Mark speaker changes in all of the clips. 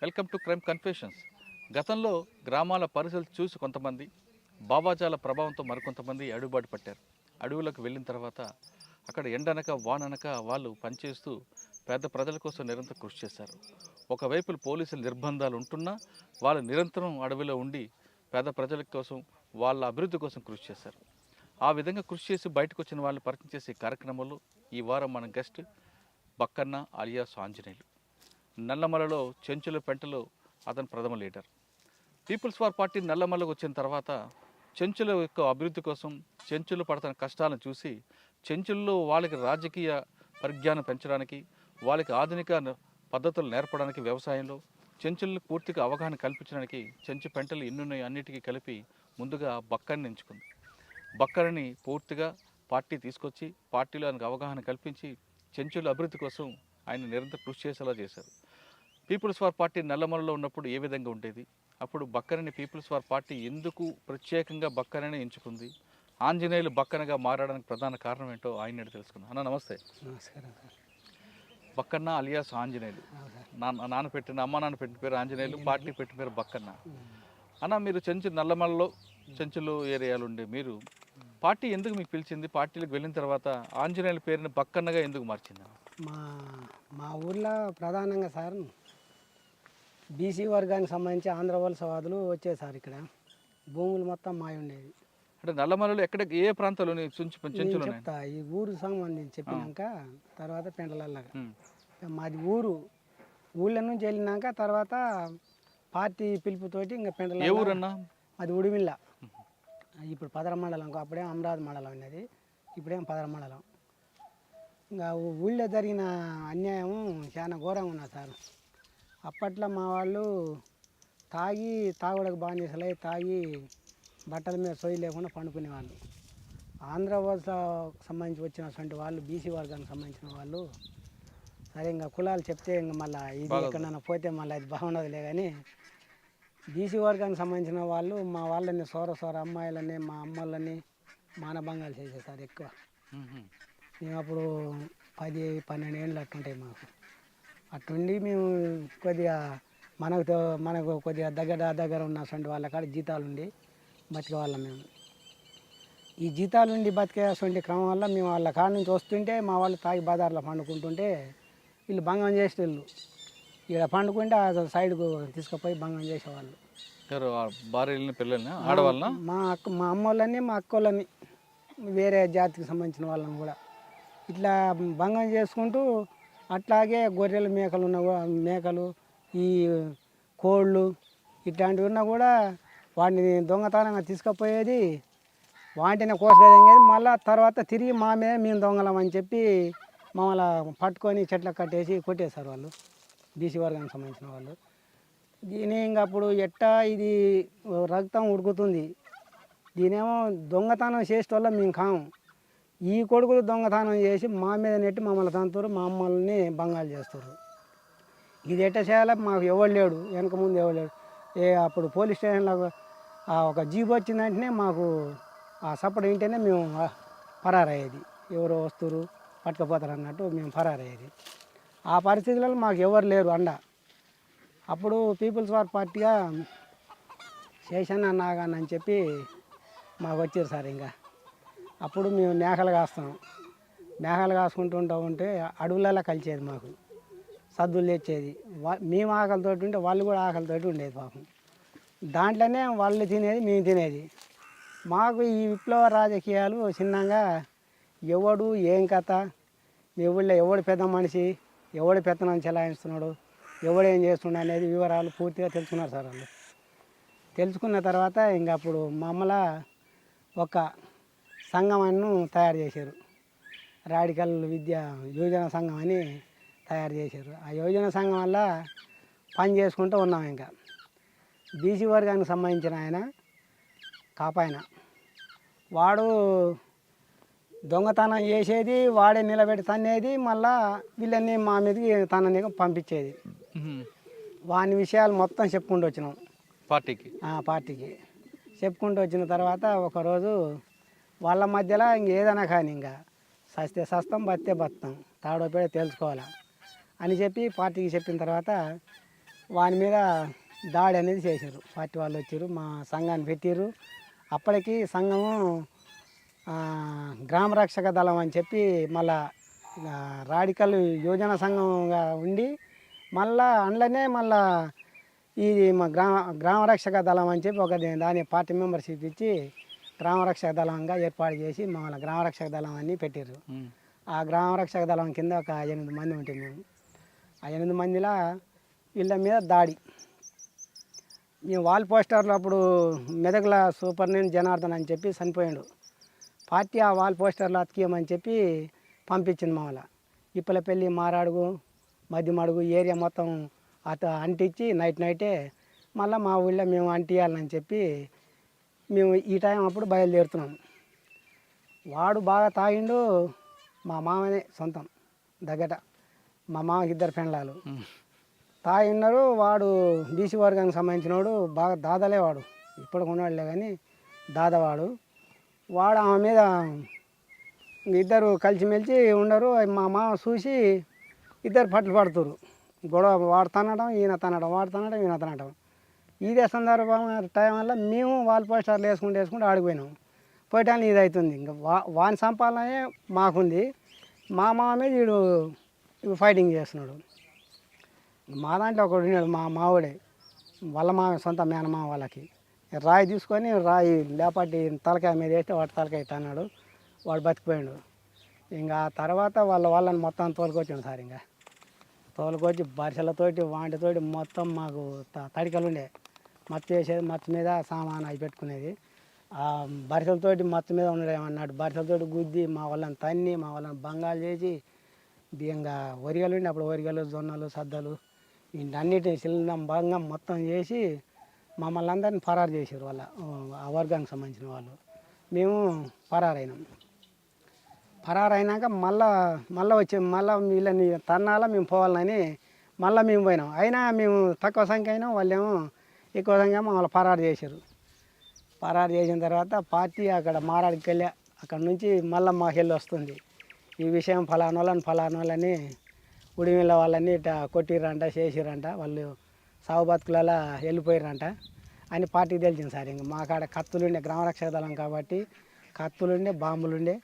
Speaker 1: Welcome to crime confessions. గతంలో గ్రామాల పరిస్థితులు చూసి కొంతమంది, భావాజాల ప్రభావంతో మరికొంతమంది అడుగుబాటు పట్టారు. అడవులకు వెళ్ళిన తర్వాత అక్కడ ఎండనక వాననక వాళ్ళు పనిచేస్తూ పేద ప్రజల కోసం నిరంతరం కృషి చేశారు. ఒకవైపు పోలీసుల నిర్బంధాలు ఉంటున్నా వాళ్ళు నిరంతరం అడవిలో ఉండి పేద ప్రజల కోసం, వాళ్ళ అభివృద్ధి కోసం కృషి చేశారు. ఆ విధంగా కృషి చేసి బయటకు వచ్చిన వాళ్ళని పరిచయం చేసే కార్యక్రమంలో ఈ వారం మన గెస్ట్ బక్కన్న అలియాస్ ఆంజనేయులు. నల్లమలలో చెంచుల పెంటలో అతను ప్రథమ లీడర్. పీపుల్స్ వార్ పార్టీ నల్లమలకు వచ్చిన తర్వాత చెంచుల యొక్క అభివృద్ధి కోసం, చెంచులు పడుతున్న కష్టాలను చూసి చెంచుల్లో వాళ్ళకి రాజకీయ పరిజ్ఞానం పెంచడానికి, వాళ్ళకి ఆధునిక పద్ధతులు నేర్పడానికి, వ్యవసాయంలో చెంచులను పూర్తిగా అవగాహన కల్పించడానికి చెంచు పెంటలు ఎన్నున్నాయి అన్నిటికీ కలిపి ముందుగా బక్కని ఎంచుకుంది. బక్కని పూర్తిగా పార్టీ తీసుకొచ్చి పార్టీలో ఆయనకు అవగాహన కల్పించి చెంచుల అభివృద్ధి కోసం ఆయన నిరంతరం కృషి చేసేలా చేశారు. పీపుల్స్ వార్ పార్టీ నల్లమలలో ఉన్నప్పుడు ఏ విధంగా ఉండేది, అప్పుడు బక్కనని పీపుల్స్ వార్ పార్టీ ఎందుకు ప్రత్యేకంగా బక్కనని ఎంచుకుంది, ఆంజనేయులు బక్కనగా మారడానికి ప్రధాన కారణం ఏంటో ఆయన తెలుసుకుందాం. అన్న నమస్తే.
Speaker 2: నమస్కారం సార్.
Speaker 1: బక్కన్న అలియాస్ ఆంజనేయులు. నాన్న పెట్టిన అమ్మ నాన్న పెట్టిన పేరు ఆంజనేయులు, పార్టీ పెట్టిన పేరు బక్కన్న. అన్న మీరు నల్లమలలో చెంచులు ఏరియాలు ఉండే మీరు పార్టీ ఎందుకు మీకు పిలిచింది, పార్టీలకు వెళ్ళిన తర్వాత ఆంజనేయుల పేరుని బక్కన్నగా ఎందుకు మార్చింది?
Speaker 2: మా మా ఊర్లో ప్రధానంగా సార్ బీసీ వర్గానికి సంబంధించి ఆంధ్ర వలసవాదులు వచ్చేది సార్. ఇక్కడ భూములు మొత్తం మాయ ఉండేది.
Speaker 1: అంటే నల్లమలలో ఎక్కడ ఏ ప్రాంతాల్లో చెంచులు
Speaker 2: చెప్తా ఈ ఊరు సంబంధించి చెప్పినాక తర్వాత పెంటలల్లాగా మాది ఊళ్ళో నుంచి వెళ్ళినాక తర్వాత పార్టీ పిలుపుతోటి ఇంకా పెంటల.
Speaker 1: ఏ ఊరన్నా?
Speaker 2: అది ఉడిమిల్ల. ఇప్పుడు పదర మండలం, అప్పుడేం అమరావతి మండలం ఉన్నది, ఇప్పుడేం పదర మండలం. ఇంకా ఊళ్ళో జరిగిన అన్యాయం చాలా ఘోరంగా ఉన్నది సార్. అప్పట్లో మా వాళ్ళు తాగుడకు బాగా చేసలే, తాగి బట్టల మీద సొయ్యి లేకుండా పండుకునేవాళ్ళు. ఆంధ్ర వలస సంబంధించి వచ్చినటువంటి వాళ్ళు, బీసీ వర్గానికి సంబంధించిన వాళ్ళు, సరే ఇంకా కులాలు చెప్తే ఇంకా మళ్ళీ ఇది ఎక్కడన్నా పోతే మళ్ళీ అది బాగుండదులే కానీ, బీసీ వర్గానికి సంబంధించిన వాళ్ళు మా వాళ్ళని సోర అమ్మాయిలని, మా అమ్మలని మానభంగాలు చేసేసారు ఎక్కువ. మేము అప్పుడు 10-12 ఏళ్ళు అట్టుంటాయి మాకు. అట్టుండి మేము కొద్దిగా మనకు కొద్దిగా దగ్గర ఉన్నటువంటి వాళ్ళ కాడ జీతాలు ఉండి బతికే వాళ్ళం. మేము ఈ జీతాలు ఉండి బతికేటువంటి క్రమం వల్ల మేము వాళ్ళ కాడ నుంచి వస్తుంటే మా వాళ్ళు తాగి బజార్లో పండుకుంటుంటే వీళ్ళు భంగం చేసేవాళ్ళు. ఇక్కడ పండుకుంటే ఆ సైడ్కు తీసుకుపోయి భంగం చేసేవాళ్ళు.
Speaker 1: భార్యలని పిల్లల్ని ఆడవాళ్ళ
Speaker 2: మా అమ్మ వాళ్ళని, మా అక్క వాళ్ళని, వేరే జాతికి సంబంధించిన వాళ్ళని కూడా ఇట్లా భంగం చేసుకుంటూ అట్లాగే గొర్రెలు మేకలు ఈ కోళ్ళు ఇట్లాంటివి ఉన్నా కూడా వాటిని దొంగతనంగా తీసుకుపోయేది, వాటిని కోసుకెళ్ళేది. మళ్ళీ తర్వాత తిరిగి మేము దొంగలం అని చెప్పి మమ్మల్ని పట్టుకొని చెట్లకు కట్టేసి కొట్టేశారు వాళ్ళు, బీసీ వర్గానికి సంబంధించిన వాళ్ళు. దీని ఇంకా అప్పుడు ఎట్టా ఇది రక్తం ఉడుకుతుంది. దీనేమో దొంగతనం చేసేటోళ్ళం మేము కాము. ఈ కొడుకులు దొంగతనం చేసి మా మీద నెట్టి మమ్మల్ని తంతురు, మా అమ్మల్ని బంగాలు చేస్తారు. ఇది ఎట్ట చేయాలి మాకు ఎవరు లేడు, వెనక ముందు ఎవరు లేడు. అప్పుడు పోలీస్ స్టేషన్లో ఒక జీబు వచ్చిందంటేనే మాకు ఆ సపోర్ట్ వింటేనే మేము పరారయ్యేది. ఎవరో వస్తురు పట్టుకుపోతారు అన్నట్టు మేము పరారయ్యేది. ఆ పరిస్థితులలో మాకు ఎవరు లేరు అండ. అప్పుడు పీపుల్స్ వార్ పార్టీగా శేషన్న నాగాన్ అని చెప్పి మాకు వచ్చారు సార్. ఇంకా అప్పుడు మేము మేకలు కాసుకుంటూ ఉంటే అడవులలో కలిసేది, మాకు సద్దులు తెచ్చేది. మేము ఆకలితో ఉంటే వాళ్ళు కూడా ఆకలితోటి ఉండేది పాపం. దాంట్లోనే వాళ్ళు తినేది, మేము తినేది. మాకు ఈ విప్లవ రాజకీయాలు చిన్నగా ఎవడు ఏం కథ, ఎవళ్ళో ఎవడు పెద్ద మనిషి, ఎవడు పెత్తనం చెలాయిస్తున్నాడు, ఎవడేం చేస్తుండే అనేది వివరాలు పూర్తిగా తెలుసుకున్నారు సార్ వాళ్ళు. తెలుసుకున్న తర్వాత ఇంకా అప్పుడు మమ్మల ఒక సంఘం తయారు చేశారు. రాడికల్ విద్యా యువజన సంఘం అని తయారు చేశారు. ఆ యువజన సంఘం వల్ల పని చేసుకుంటూ ఉన్నాం. ఇంకా బీసీ వర్గానికి సంబంధించిన ఆయన కాపాయన, వాడు దొంగతనం చేసేది, వాడే నిలబెట్టి తన్నేది, మళ్ళా వీళ్ళని మా మీదకి తనని పంపించేది. వాని విషయాలు మొత్తం చెప్పుకుంటూ వచ్చినాం పార్టీకి చెప్పుకుంటూ వచ్చిన తర్వాత ఒకరోజు వాళ్ళ మధ్యలో ఇంకేదైనా కానీ ఇంకా సస్తే సస్తం బత్తే బతాం తాడోపేడ తెలుసుకోవాలా అని చెప్పి పార్టీకి చెప్పిన తర్వాత వాని మీద దాడి అనేది చేశారు. పార్టీ వాళ్ళు వచ్చారు, మా సంఘాన్ని పెట్టారు. అప్పటికి సంఘము గ్రామ రక్షక దళం అని చెప్పి మళ్ళా రాడికల్ యోజన సంఘంగా ఉండి మళ్ళా అందులోనే మళ్ళా ఇది మా గ్రామ రక్షక దళం అని చెప్పి ఒక దాని పార్టీ మెంబర్షిప్ ఇచ్చి గ్రామ రక్షక దళంగా ఏర్పాటు చేసి మమ్మల్ని గ్రామ రక్షక దళం అని పెట్టారు. ఆ గ్రామ రక్షక దళం కింద ఒక 8 మంది ఉంటుంది. మేము ఆ 8 మందిలో వీళ్ళ మీద దాడి. మేము వాల్ పోస్టర్లు అప్పుడు మెదక్ల సూపరింటెండెంట్ జనార్దన్ అని చెప్పి చనిపోయాడు. పార్టీ ఆ వాల్ పోస్టర్లు అతికియమని చెప్పి పంపించింది మమ్మల్ని. ఇప్పలపల్లి, మారాడుగు, మధ్యమడుగు ఏరియా మొత్తం అంటించి నైటే మళ్ళీ మా ఊళ్ళో మేము అంటియాలని చెప్పి మేము ఈ టైం అప్పుడు బయలుదేరుతున్నాం. వాడు బాగా తాగిండు. మా మామనే సొంతం దగ్గర, మా మామకి 2 పెండ్లాలు తాగి ఉన్నారు. వాడు బీసీ వర్గానికి సంబంధించిన వాడు, బాగా దాదాలే వాడు, ఇప్పుడు ఉన్నాడులే కానీ దాదావాడు. వాడు ఆమె మీద ఇద్దరు కలిసిమెలిసి ఉండరు. మా మామ చూసి ఇద్దరు పట్లు పడుతురు. గొడవ వాడు తనడం, ఈయన తనడం, వాడు తనడం, ఈయన తనడం. ఇదే సందర్భం టైం వల్ల మేము వాల్ పోస్టర్లు వేసుకుంటూ ఆడిపోయినాం. పోయటానికి ఇది అవుతుంది. ఇంకా వాని సంపాదనే మాకుంది. మా మామ మీద వీడు ఫైటింగ్ చేస్తున్నాడు. మా దాంట్లో ఒకడు ఉన్నాడు, మా మావుడే, వాళ్ళ మామ సొంత మేనమామ వాళ్ళకి. రాయి తీసుకొని రాయి లేపాటి తలకాయ మీద వేస్తే వాడు తలకాయ అన్నాడు. వాడు బతికిపోయాడు. ఇంకా తర్వాత వాళ్ళని మొత్తం తోలుకొచ్చాడు సార్. ఇంకా తోలుకొచ్చి బరిసెలతోటి వాటితోటి మొత్తం మాకు తడికలు ఉండే మత్తు వేసేది, మత్తు మీద సామాన్ అవి పెట్టుకునేది. ఆ బరిసెలతోటి మత్తు మీద ఉండేమన్నాడు. బరిసెలతోటి గుద్ది మా వాళ్ళని తన్ని, మా వాళ్ళని బంగాలు చేసి బియ్యంగా వరిగలు ఉండి అప్పుడు వరిగలు, జొన్నలు, సద్దలు వీటన్నిటిని సిలిండం భంగం మొత్తం చేసి మమ్మల్ని అందరినీ పరారు చేశారు. ఆ వర్గానికి సంబంధించిన వాళ్ళు. మేము పరారైనాం. పరారైనాక మళ్ళీ వీళ్ళని తన్నాల మేము పోవాలని మళ్ళీ మేము పోయినాం. అయినా మేము తక్కువ సంఖ్య అయినాం, వాళ్ళేమో ఎక్కువ సంఖ్య మమ్మల్ని పరారు చేశారు. పరారు చేసిన తర్వాత పార్టీ అక్కడ మారాడికి వెళ్ళి అక్కడ నుంచి మళ్ళీ మాకు వెళ్ళి వస్తుంది. ఈ విషయం ఫలానా వాళ్ళని ఉడిమిళ్ళ వాళ్ళని ఇట్లా కొట్టిర్రంట, చేసిరంట, వాళ్ళు సాగు బతుకులలో వెళ్ళిపోయారంట అని పార్టీకి తెలిసింది సార్. ఇంకా మా కాడ కత్తులుండే, గ్రామరక్షక దళం కాబట్టి కత్తులుండే, బాంబులుండే,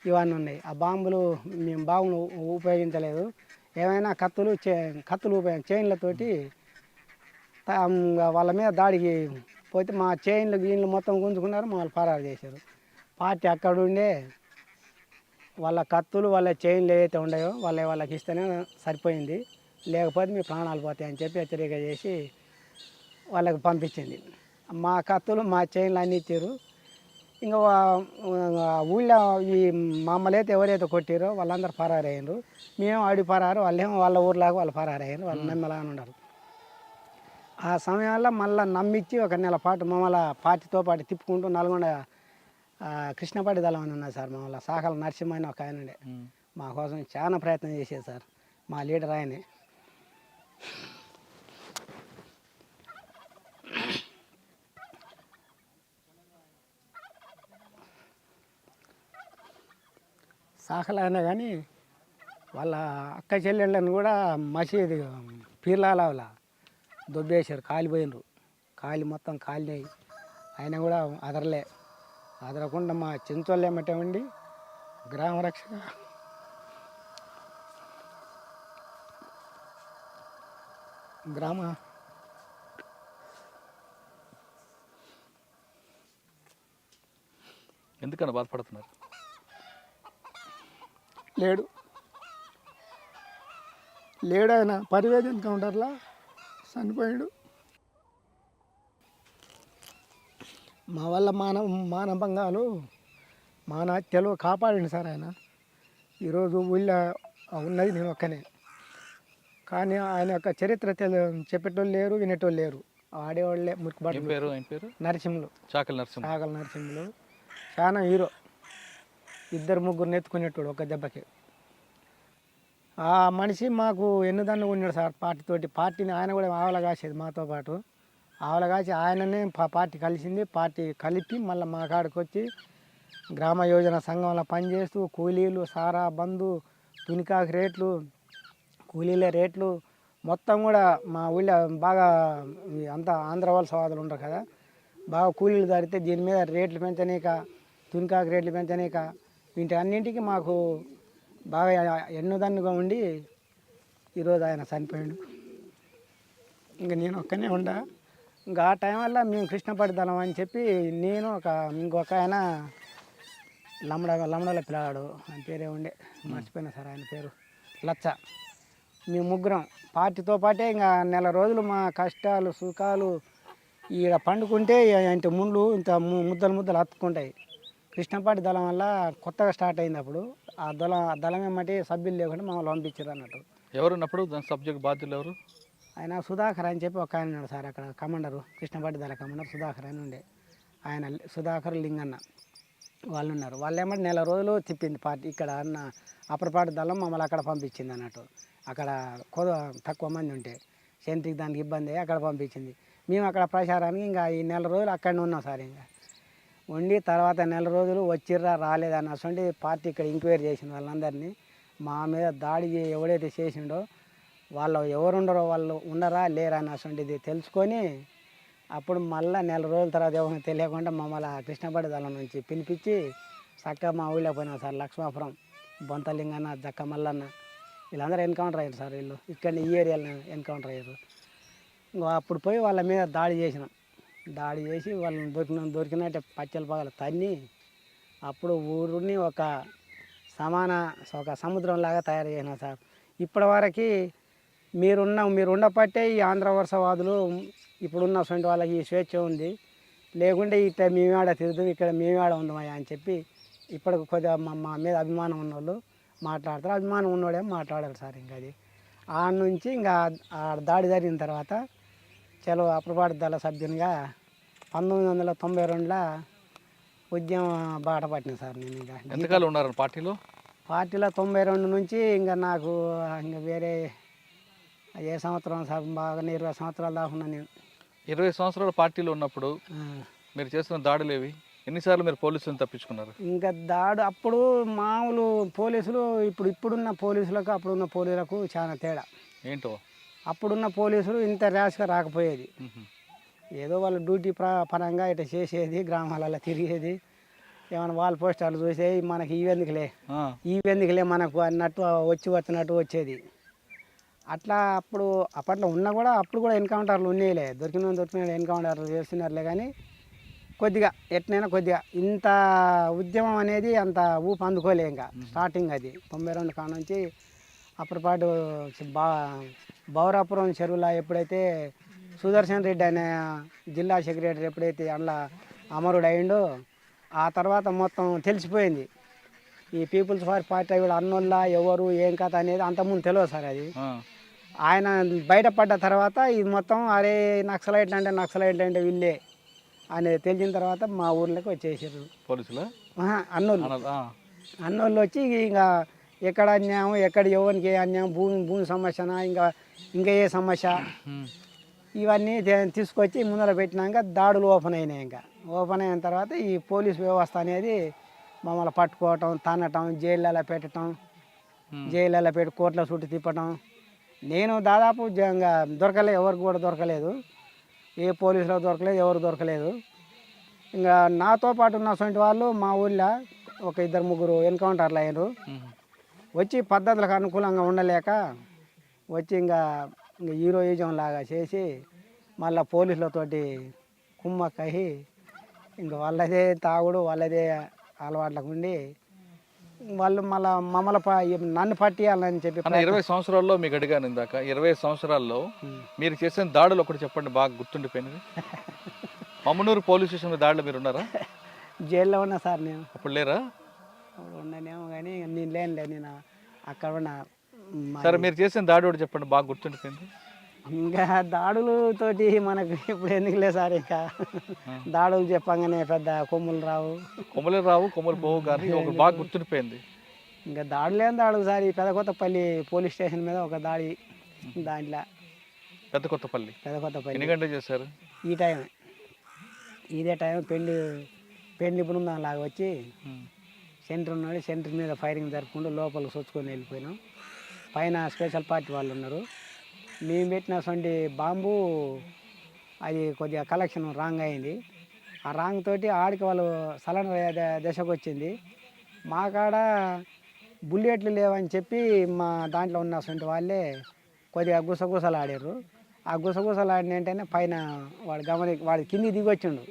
Speaker 2: ఇవన్నీ ఉన్నాయి. ఆ బాంబులు మేము బాంబులు ఉపయోగించలేదు. ఏమైనా కత్తులు చైన్లతోటి వాళ్ళ మీద దాడికి పోతే మా గీన్లు మొత్తం గుంజుకున్నారు, మమ్మల్ని పరారు చేశారు. పార్టీ అక్కడుండే వాళ్ళ కత్తులు, వాళ్ళ చైన్లు ఏవైతే ఉన్నాయో వాళ్ళకి ఇస్తేనే సరిపోయింది, లేకపోతే మీ ప్రాణాలు పోతాయని చెప్పి హెచ్చరిక చేసి వాళ్ళకి పంపించింది. మా కత్తులు, మా చైన్లు అన్నీ ఇచ్చారు. ఇంకా ఊళ్ళో ఈ మమ్మల్ని అయితే ఎవరైతే కొట్టారో వాళ్ళందరూ పరారయ్యారు. మేము ఆడి పరారు, వాళ్ళేమో వాళ్ళ ఊర్లాగా వాళ్ళు పరారయ్యారు. వాళ్ళు నమ్మలాగా ఉన్నారు. ఆ సమయంలో మళ్ళీ నమ్మించి 1 నెల పాటు మమ్మల్ని పార్టీతో పాటు తిప్పుకుంటూ నల్గొండ కృష్ణపాటి దళం అని ఉన్నది సార్. మమ్మల్ని సాకల నరసింహ అని ఒక ఆయన ఉండే, మా కోసం చాలా ప్రయత్నం చేసేది సార్. మా లీడర్ ఆయనే. సాకల అయినా కానీ వాళ్ళ అక్క చెల్లెళ్ళని కూడా మసీదు పీర్లాల దొబ్బేశారు, కాలిపోయినరు. మొత్తం కాలినాయి. అయినా కూడా అదరకుండా మా చెంచోళ్ళు ఏమంటే ఉండి గ్రామ రక్షక
Speaker 1: ఎందుకన్నా బాధపడుతున్నారు?
Speaker 2: లేడు ఆయన పరివేది ఎన్కౌంటర్లో చనిపోయాడు. మా వల్ల మానభంగాలు, మానహత్యలు కాపాడండి సార్ ఆయన. ఈరోజు ఊళ్ళో ఉన్నది నేను ఒక్కనే. కానీ ఆయన యొక్క చరిత్ర చెప్పేటోళ్ళు లేరు, వినేటోళ్ళు లేరు. ఆడేవాళ్ళే ముక్కుబాటు. నరసింహులు, చాకల నరసింహులు చాలా హీరో. 2-3 ఎత్తుకునేటోడు ఒక దెబ్బకి. ఆ మనిషి మాకు ఎన్నుదన్ను ఉన్నాడు సార్ పార్టీతోటి. పార్టీని ఆయన కూడా ఆవల కాసేది మాతో పాటు. ఆవల కాసి ఆయననే పార్టీ కలిసింది. పార్టీ కలిపి మళ్ళీ మా కాడికి వచ్చి గ్రామ యోజన సంఘంలో పనిచేస్తూ కూలీలు, సారా బంధు, తునికాకు రేట్లు, కూలీల రేట్లు, మొత్తం కూడా మా ఊళ్ళో బాగా అంతా ఆంధ్ర వలస వాదులు ఉంటారు కదా, బాగా కూలీలు దారితే దీని మీద రేట్లు పెంచనీక, తునికాకు రేట్లు పెంచనీక, వీటి అన్నింటికి మాకు బాగా ఎన్నుదన్నుగా ఉండి ఈరోజు ఆయన చనిపోయాడు. ఇంకా నేను ఒక్కనే ఉండా. ఇంకా ఆ టైం వల్ల మేము కృష్ణపట్టి దళం అని చెప్పి నేను ఇంకొక ఆయన లమ్మడల పిల్లాడు, ఆయన పేరే ఉండే మర్చిపోయినా సార్ ఆయన పేరు, లచ్చ. మేము ముగ్గురం పార్టీతో పాటే ఇంకా నెల రోజులు మా కష్టాలు సుఖాలు ఈడ పండుకుంటే ఇంత ముండ్లు ఇంత ముద్దలు హత్తుకుంటాయి. కృష్ణపాటి దళం వల్ల కొత్తగా స్టార్ట్ అయింది. అప్పుడు ఆ దళం ఏమంటే సభ్యులు లేకుండా మమ్మల్ని పంపించారు అన్నట్టు.
Speaker 1: ఎవరున్నప్పుడు దాని సబ్జెక్ట్ బాధ్యులు ఎవరు?
Speaker 2: ఆయన సుధాకర్ అని చెప్పి ఒక ఆయన ఉన్నాడు సార్, అక్కడ కమాండరు, కృష్ణపాటి దళ కమాండర్ సుధాకర్ అని ఉండే. ఆయన సుధాకర్ లింగన్న వాళ్ళు ఉన్నారు. వాళ్ళు ఏమంటే నెల రోజులు తిప్పింది పార్టీ. ఇక్కడ అన్న అప్పరపాటి దళం మమ్మల్ని అక్కడ పంపించింది అన్నట్టు. అక్కడ తక్కువ మంది ఉంటే సెంట్రీకి దానికి ఇబ్బంది అక్కడ పంపించింది. మేము అక్కడ ప్రచారానికి ఇంకా ఈ నెల రోజులు అక్కడనే ఉన్నాం సార్. ఇంకా ఉండి తర్వాత నెల రోజులు వచ్చిర్రా రాలేదా అన్నటువంటి పార్టీ ఇక్కడ ఎంక్వైరీ చేసింది వాళ్ళందరినీ. మా మీద దాడి ఎవడైతే చేసిండో వాళ్ళు ఎవరుండరో వాళ్ళు ఉన్నారా లేరా అన్నటువంటిది తెలుసుకొని అప్పుడు మళ్ళీ నెల రోజుల తర్వాత ఎవరిని తెలియకుండా మమ్మల్ని కృష్ణపట్టి దళం నుంచి పిలిపించి చక్కగా మా ఊళ్ళో పోయినాం సార్. లక్ష్మాపురం, బొంతలింగన్న, జక్క మల్లన్న వీళ్ళందరూ ఎన్కౌంటర్ అయ్యారు సార్. వీళ్ళు ఇక్కడ ఈ ఏరియాలో ఎన్కౌంటర్ అయ్యారు. ఇంకా అప్పుడు పోయి వాళ్ళ మీద దాడి చేసినాం. దాడి చేసి వాళ్ళని దొరికినట్టే పచ్చల పగల తన్ని అప్పుడు ఊరిని ఒక సముద్రంలాగా తయారు చేసినాం సార్. ఇప్పటి వరకు మీరు ఉండపట్టే ఈ ఆంధ్ర వలసవాదులు ఇప్పుడున్న సొంటి వాళ్ళకి ఈ స్వేచ్ఛ ఉంది. లేకుంటే ఇక్కడ మేమేడ తిరుగుతాం, ఇక్కడ మేమేడ ఉందామయ్యా అని చెప్పి ఇప్పటికి కొద్దిగా మా మీద అభిమానం ఉన్నోళ్ళు మాట్లాడతారు. అభిమానం ఉన్నోడేమో మాట్లాడారు సార్. ఇంకా అది ఆ నుంచి ఇంకా ఆ దాడి జరిగిన తర్వాత చలో అప్పరపాటి దళ సభ్యునిగా 1992లో ఉద్యమం బాట పట్టిన సార్. నేను ఇంకా
Speaker 1: ఎంతకాలం ఉన్నారు పార్టీలో? 92 నుంచి ఇంకా నాకు ఇంకా వేరే ఏ సంవత్సరం సార్ బాగా 20 సంవత్సరాల దాకా ఉన్నా నేను. 20 సంవత్సరాల పార్టీలో ఉన్నప్పుడు మీరు చేస్తున్న దాడులు ఏవి? ఎన్నిసార్లు మీరు పోలీసులను తప్పించుకున్నారు?
Speaker 2: ఇంకా అప్పుడు మామూలు పోలీసులు ఇప్పుడున్న పోలీసులకు అప్పుడున్న పోలీసులకు చాలా తేడా.
Speaker 1: ఏంటో? అప్పుడున్న
Speaker 2: పోలీసులు ఇంత ర్యాష్గా రాకపోయేది. ఏదో వాళ్ళ డ్యూటీ పరంగా ఇట్లా చేసేది, గ్రామాలలో తిరిగేది, ఏమైనా వాళ్ళ పోస్టర్లు చూసేది, మనకి ఈవెందుకులే మనకు అన్నట్టు వచ్చినట్టు వచ్చేది. అట్లా అప్పట్లో ఉన్నా కూడా అప్పుడు కూడా ఎన్కౌంటర్లు ఉన్నాయిలే, దొరికిన ఎన్కౌంటర్లు చేస్తున్నారులే. కానీ కొద్దిగా ఎట్నైనా కొద్దిగా ఇంత ఉద్యమం అనేది అంత ఊపు అందుకోలే. ఇంకా స్టార్టింగ్ అది 92 కాడ నుంచి అప్పటిపాటు బౌరాపురం చెరువులో ఎప్పుడైతే సుదర్శన్ రెడ్డి అనే జిల్లా సెక్రటరీ ఎప్పుడైతే అందులో అమరుడు అయిండో ఆ తర్వాత మొత్తం తెలిసిపోయింది. ఈ పీపుల్స్ పార్టీ కూడా అన్నోళ్ళ ఎవరు ఏం కథ అనేది అంతకుముందు తెలియదు సార్. అది ఆయన బయటపడ్డ తర్వాత ఇది మొత్తం అరే నక్సలైట్లు అంటే వీళ్ళే అనేది తెలిసిన తర్వాత మా ఊర్లోకి వచ్చేసారు
Speaker 1: పోలీసులు.
Speaker 2: అన్నోళ్ళు వచ్చి ఇంకా ఎక్కడ అన్యాయం, ఎక్కడ ఎవరికి ఏ అన్యాయం, భూమి సమస్యనా ఇంకా ఏ సమస్య, ఇవన్నీ తీసుకొచ్చి ముందర పెట్టినాక దాడులు ఓపెన్ అయినాయి. ఇంకా ఓపెన్ అయిన తర్వాత ఈ పోలీస్ వ్యవస్థ అనేది మమ్మల్ని పట్టుకోవటం, తన్నటం, జైళ్ళలో పెట్టడం, జైళ్ళలో పెట్టి కోర్టుల చుట్టూ తిప్పటం. నేను దాదాపు ఎవరికి కూడా దొరకలేదు, ఏ పోలీసులకు దొరకలేదు, ఎవరు దొరకలేదు. ఇంకా నాతో పాటు ఉన్నటువంటి వాళ్ళు మా ఊళ్ళో ఒక 2-3 ఎన్కౌంటర్లు అయ్యారు. వచ్చి పద్ధతులకు అనుకూలంగా ఉండలేక వచ్చి ఇంకా హీరోయిజం లాగా చేసి మళ్ళీ పోలీసులతోటి కుమ్మక్కయి ఇంకా వాళ్ళదే తాగుడు, వాళ్ళదే అలవాట్లకు ఉండి వాళ్ళు నన్ను పట్టియాలని చెప్పి.
Speaker 1: 20 సంవత్సరాల్లో మీకు అడిగాను ఇందాక, 20 సంవత్సరాల్లో మీరు చేసిన దాడులు ఒకటి చెప్పండి బాగా గుర్తుండిపోయినది. మమ్మనూరు పోలీస్ స్టేషన్ దాడిలో మీరు ఉన్నారా?
Speaker 2: జైల్లో ఉన్నా సార్ నేను.
Speaker 1: అప్పుడు లేరా?
Speaker 2: ఉన్నానేమో కానీ నేను లేనులే, నేను అక్కడ ఉన్నా.
Speaker 1: సరే మీరు చేసిన దాడి ఒకటి చెప్పండి బాగా గుర్తుండిపోయింది.
Speaker 2: ఇంకా దాడులతోటి మనకు ఇప్పుడు ఎందుకులే సార్, ఇంకా దాడులు చెప్పంగానే పెద్ద కొమ్ములు
Speaker 1: కొమ్ములు పోవు కానీ ఒక బాగా గుర్తుండిపోయింది.
Speaker 2: ఇంకా దాడులేని దాడులు సార్, ఈ పెదకొత్తపల్లి పోలీస్ స్టేషన్ మీద ఒక దాడి. దాంట్లో
Speaker 1: పెదకొత్తపల్లి ఎన్ని గంటలు చేశారు?
Speaker 2: ఈ టైం ఇదే టైం పెండి బృందం లాగా వచ్చి సెంటర్ ఉన్నాడు, సెంటర్ మీద ఫైరింగ్ జరుపుకుంటూ లోపలికి సొచ్చుకొని వెళ్ళిపోయినాం. పైన స్పెషల్ పార్టీ వాళ్ళు ఉన్నారు, మేము పెట్టినటువంటి బాంబు అది కొద్దిగా కలెక్షన్ రాంగ్ అయింది. ఆ రాంగ్ తోటి ఆడికి వాళ్ళు సలన దశకు వచ్చింది. మా కాడ బుల్లెట్లు లేవని చెప్పి మా దాంట్లో ఉన్నటువంటి వాళ్ళే కొద్దిగా గుసగుసలు ఆడారు. ఆ గుసగుసలు ఆడిన వెంటనే పైన వాడు కిందికి దిగి వచ్చిండు.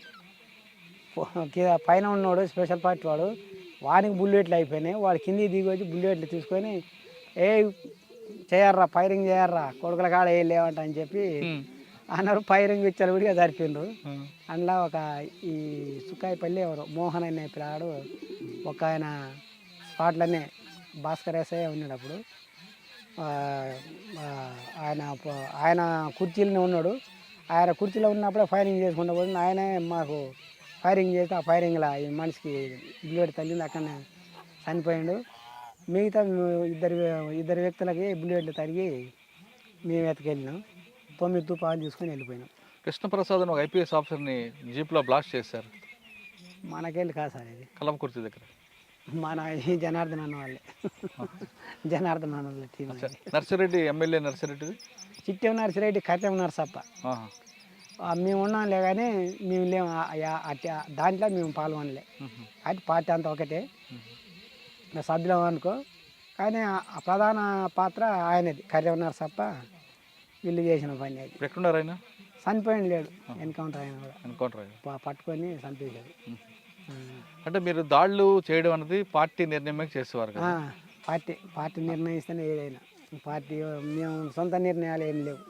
Speaker 2: పైన ఉన్నాడు స్పెషల్ పార్టీ వాడికి బుల్లెట్లు అయిపోయినాయి. వాడు కిందికి దిగి వచ్చి బుల్లెట్లు తీసుకొని ఏ చేయర్రా ఫైరింగ్ చేయర్రా కొడుకుల కాడ ఏ లేవంట అని చెప్పి అన్నారు. ఫైరింగ్ ఇచ్చారు విడిగా జరిపిండ్రు. అందులో ఒక ఈ సుక్కాయపల్లి ఎవరు మోహన్ అనే పిల్లాడు ఒక ఆయన స్పాట్లనే భాస్కర్ ఎస్ఐ ఉన్నాడు. అప్పుడు ఆయన కుర్చీలోనే ఉన్నాడు. ఆయన కుర్చీలో ఉన్నప్పుడే ఫైరింగ్ చేసుకుంటూ పోతుంది. ఆయనే మాకు ఫైరింగ్ చేస్తే ఆ ఫైరింగ్లో ఈ మనిషికి బుల్లెట్ తగిలింది, అక్కడనే చనిపోయాడు. మిగతా ఇద్దరు వ్యక్తులకి బుల్లెట్లు తరిగి మేము ఎత్తుకెళ్ళినాం. 9 తుపాకులు తీసుకొని వెళ్ళిపోయినాం.
Speaker 1: కృష్ణప్రసాద్ అని ఒక ఐపీఎస్ ఆఫీసర్ని జీప్లో బ్లాస్ట్ చేశారు.
Speaker 2: మనకెళ్ళి కాదు సార్, ఇది
Speaker 1: కలంకుర్తి దగ్గర
Speaker 2: మన ఈ జనార్దన్ అన్న వాళ్ళే. జనార్దన్ అన్న వాళ్ళ టీం.
Speaker 1: నర్సిరెడ్డి ఎమ్మెల్యే నర్సిరెడ్డిది
Speaker 2: చిట్టెం నర్సిరెడ్డి కట్టెం నర్సప్ప మేము ఉన్నాంలే, కానీ మేము లేము దాంట్లో మేము పాల్గొనలే. అయితే పార్టీ అంతా ఒకటే, సభ్యులం అనుకో. కానీ ఆ ప్రధాన పాత్ర ఆయనది, కర్రెం నర్సప్ప. వీళ్ళు చేసిన పని అది.
Speaker 1: ఎక్కడున్నారు ఆయన?
Speaker 2: చనిపోయింది లేడు, ఎన్కౌంటర్ ఆయన కూడా
Speaker 1: ఎన్కౌంటర్
Speaker 2: పట్టుకొని చంపేశారు.
Speaker 1: అంటే మీరు దాడులు చేయడం అనేది పార్టీ నిర్ణయం చేసేవారు కదా?
Speaker 2: పార్టీ నిర్ణయిస్తేనే ఏదైనా. పార్టీ మేము సొంత నిర్ణయాలు ఏం లేవు.